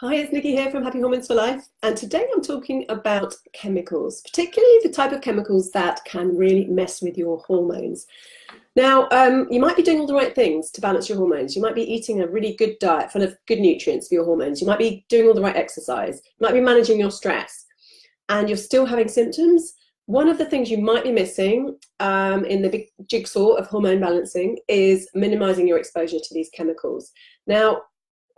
Hi, it's Nikki here from Happy Hormones for Life, and today I'm talking about chemicals, particularly the type of chemicals that can really mess with your hormones. Now, you might be doing all the right things to balance your hormones. You might be eating a really good diet full of good nutrients for your hormones. You might be doing all the right exercise. You might be managing your stress, and you're still having symptoms. One of the things you might be missing in the big jigsaw of hormone balancing is minimizing your exposure to these chemicals. Now,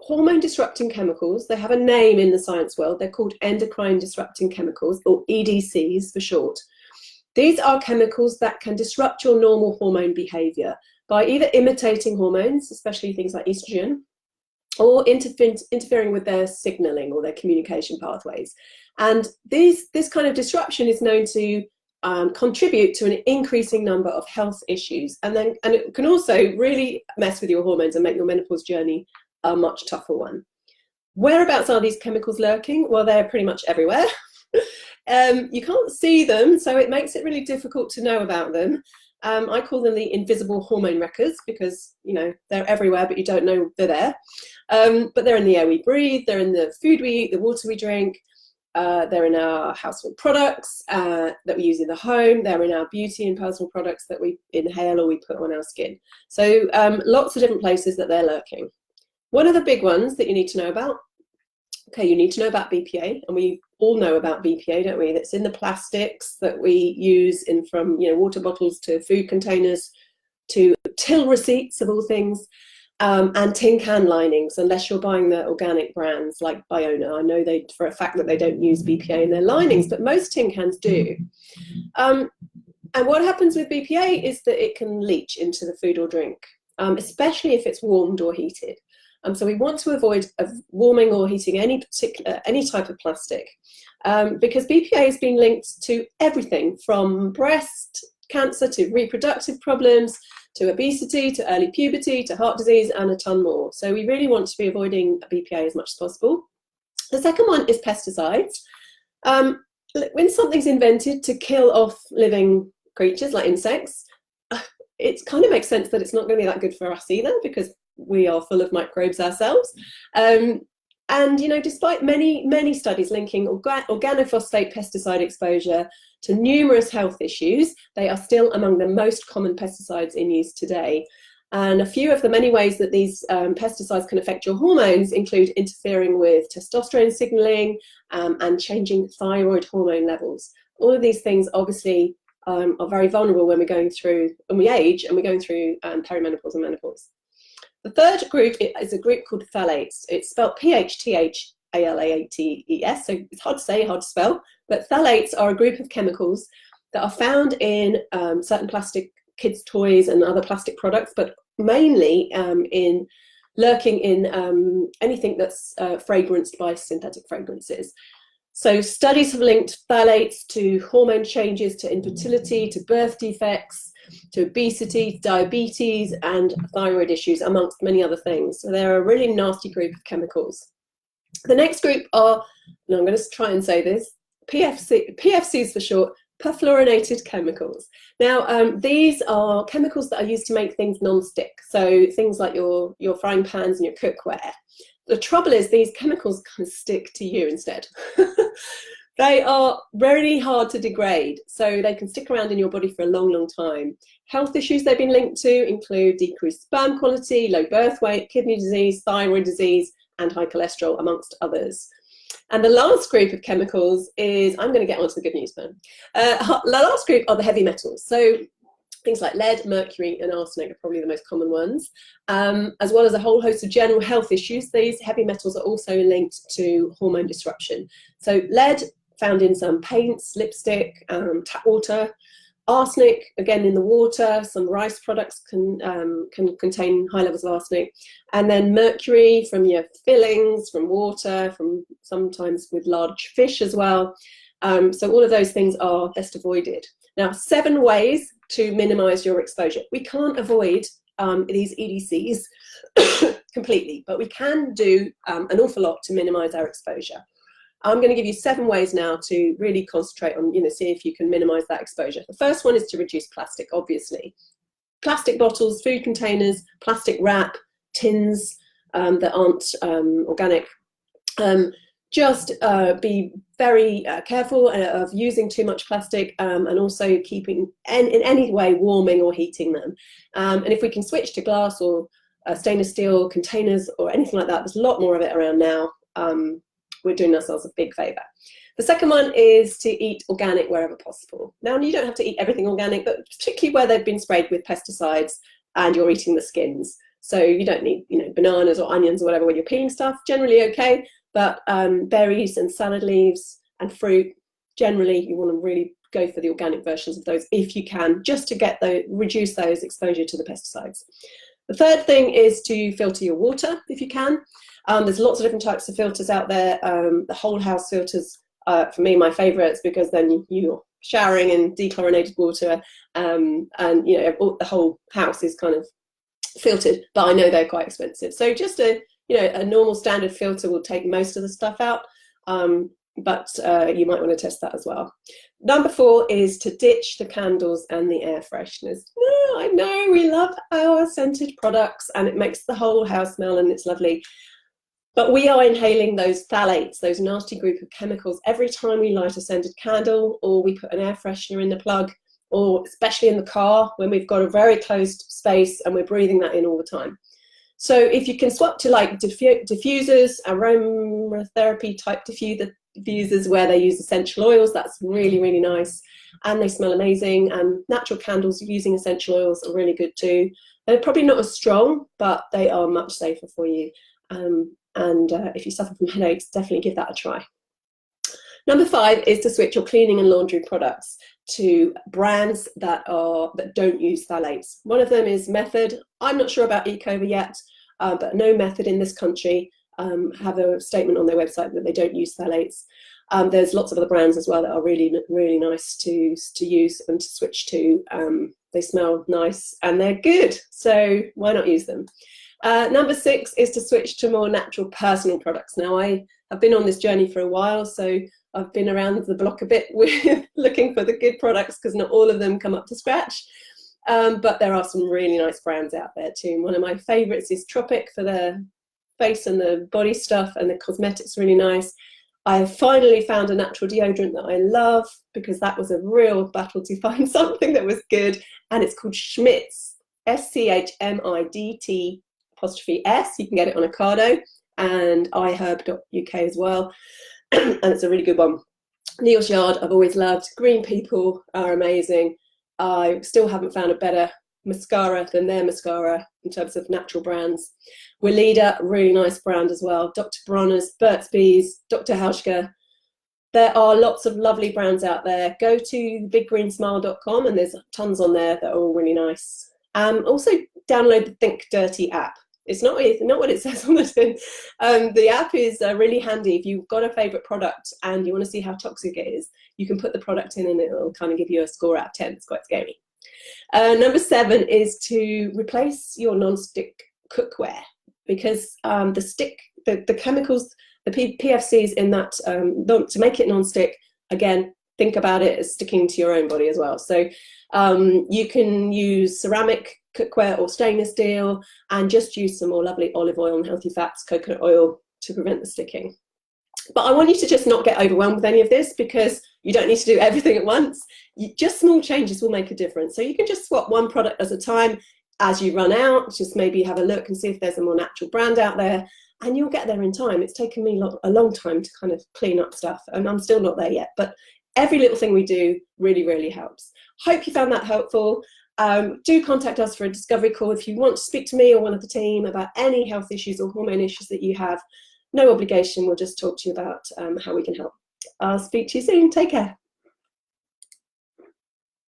hormone disrupting chemicals, they have a name in the science world. They're called endocrine disrupting chemicals, or EDCs for short. These are chemicals that can disrupt your normal hormone behavior by either imitating hormones, especially things like estrogen, or interfering with their signaling or their communication pathways. And this kind of disruption is known to contribute to an increasing number of health issues. And it can also really mess with your hormones and make your menopause journey a much tougher one. Whereabouts are these chemicals lurking? Well, they're pretty much everywhere. You can't see them, so it makes it really difficult to know about them. I call them the invisible hormone wreckers because, you know, they're everywhere, but you don't know they're there. But they're in the air we breathe, they're in the food we eat, the water we drink, they're in our household products that we use in the home, they're in our beauty and personal products that we inhale or we put on our skin. So lots of different places that they're lurking. One of the big ones that you need to know about, okay, you need to know about BPA, and we all know about BPA, don't we? That's in the plastics that we use from water bottles to food containers to till receipts of all things, and tin can linings, unless you're buying the organic brands like Biona. I know for a fact that they don't use BPA in their linings, but most tin cans do. And what happens with BPA is that it can leach into the food or drink, especially if it's warmed or heated. So we want to avoid warming or heating any type of plastic, because BPA has been linked to everything from breast cancer to reproductive problems to obesity to early puberty to heart disease and a ton more. So we really want to be avoiding BPA as much as possible. The second one is pesticides. When something's invented to kill off living creatures like insects, it kind of makes sense that it's not going to be that good for us either, because we are full of microbes ourselves. And despite many studies linking organophosphate pesticide exposure to numerous health issues, they are still among the most common pesticides in use today. And a few of the many ways that these pesticides can affect your hormones include interfering with testosterone signaling and changing thyroid hormone levels. All of these things obviously are very vulnerable when we age and we're going through perimenopause and menopause. The third group is a group called phthalates. It's spelled Phthalates, so it's hard to say, hard to spell, but phthalates are a group of chemicals that are found in certain plastic kids' toys and other plastic products, but mainly lurking in anything that's fragranced by synthetic fragrances. So studies have linked phthalates to hormone changes, to infertility, to birth defects, to obesity, diabetes, and thyroid issues, amongst many other things. So they're a really nasty group of chemicals. The next group are, and I'm going to try and say this, PFCs for short, perfluorinated chemicals. Now, these are chemicals that are used to make things non-stick, so things like your frying pans and your cookware. The trouble is these chemicals kind of stick to you instead. They are really hard to degrade, so they can stick around in your body for a long, long time. Health issues they've been linked to include decreased sperm quality, low birth weight, kidney disease, thyroid disease, and high cholesterol, amongst others. And the last group of chemicals is, I'm going to get onto the good news then. The last group are the heavy metals. So things like lead, mercury, and arsenic are probably the most common ones, as well as a whole host of general health issues. These heavy metals are also linked to hormone disruption. So lead, found in some paints, lipstick, tap water. Arsenic, again in the water. Some rice products can contain high levels of arsenic. And then mercury from your fillings, from water, from sometimes with large fish as well. So all of those things are best avoided. Now, 7 ways to minimize your exposure. We can't avoid these EDCs completely, but we can do an awful lot to minimize our exposure. I'm going to give you 7 ways now to really concentrate on, see if you can minimize that exposure. The first one is to reduce plastic, obviously. Plastic bottles, food containers, plastic wrap, tins that aren't organic, Just be very careful of using too much plastic, and also keeping in any way warming or heating them. And if we can switch to glass or stainless steel containers or anything like that, there's a lot more of it around now. We're doing ourselves a big favour. The second one is to eat organic wherever possible. Now, you don't have to eat everything organic, but particularly where they've been sprayed with pesticides and you're eating the skins. So you don't need, bananas or onions or whatever when you're peeling stuff. Generally okay, but berries and salad leaves and fruit, generally you want to really go for the organic versions of those if you can, just to reduce those exposure to the pesticides. The third thing is to filter your water if you can. There's lots of different types of filters out there. The whole house filters, for me, my favourites, because then you're showering in dechlorinated water, and the whole house is kind of filtered, but I know they're quite expensive. So just a normal standard filter will take most of the stuff out, but you might want to test that as well. Number 4 is to ditch the candles and the air fresheners. No, I know we love our scented products and it makes the whole house smell and it's lovely. But we are inhaling those phthalates, those nasty group of chemicals, every time we light a scented candle or we put an air freshener in the plug, or especially in the car when we've got a very closed space and we're breathing that in all the time. So if you can swap to like diffusers, aromatherapy type diffusers where they use essential oils, that's really, really nice. And they smell amazing. And natural candles using essential oils are really good too. They're probably not as strong, but they are much safer for you. And if you suffer from headaches, definitely give that a try. Number 5 is to switch your cleaning and laundry products to brands that don't use phthalates. One of them is Method. I'm not sure about Ecover yet, but No Method in this country have a statement on their website that they don't use phthalates. There's lots of other brands as well that are really, really nice to use and to switch to. They smell nice and they're good, so why not use them? Number 6 is to switch to more natural personal products. Now, I have been on this journey for a while, so I've been around the block a bit with looking for the good products because not all of them come up to scratch. But there are some really nice brands out there too. One of my favourites is Tropic for the face and the body stuff, and the cosmetics really nice. I have finally found a natural deodorant that I love because that was a real battle to find something that was good, and it's called Schmidt's, SCHMIDT''S. You can get it on Ocado and iherb.uk as well. And it's a really good one. Neil's Yard I've always loved. Green People are amazing. I still haven't found a better mascara than their mascara in terms of natural brands. Weleda, really nice brand as well. Dr. Bronner's, Burt's Bees, Dr. Hauschka. There are lots of lovely brands out there. Go to biggreensmile.com and there's tons on there that are all really nice. Also download the Think Dirty app. It's not what it says on the tin. The app is really handy. If you've got a favourite product and you want to see how toxic it is, you can put the product in and it'll kind of give you a score out of 10. It's quite scary. Number 7 is to replace your non-stick cookware, because the chemicals, the PFCs in that, to make it non-stick, again, think about it as sticking to your own body as well. So you can use ceramic cookware or stainless steel and just use some more lovely olive oil and healthy fats, coconut oil, to prevent the sticking. But I want you to just not get overwhelmed with any of this, because you don't need to do everything at once. Just small changes will make a difference. So you can just swap one product at a time. As you run out, just maybe have a look and see if there's a more natural brand out there, and you'll get there in time. It's taken me a long time to kind of clean up stuff, and I'm still not there yet, but every little thing we do really, really helps. Hope you found that helpful. Do contact us for a discovery call if you want to speak to me or one of the team about any health issues or hormone issues that you have. No obligation. We'll just talk to you about how we can help. I'll speak to you soon. Take care.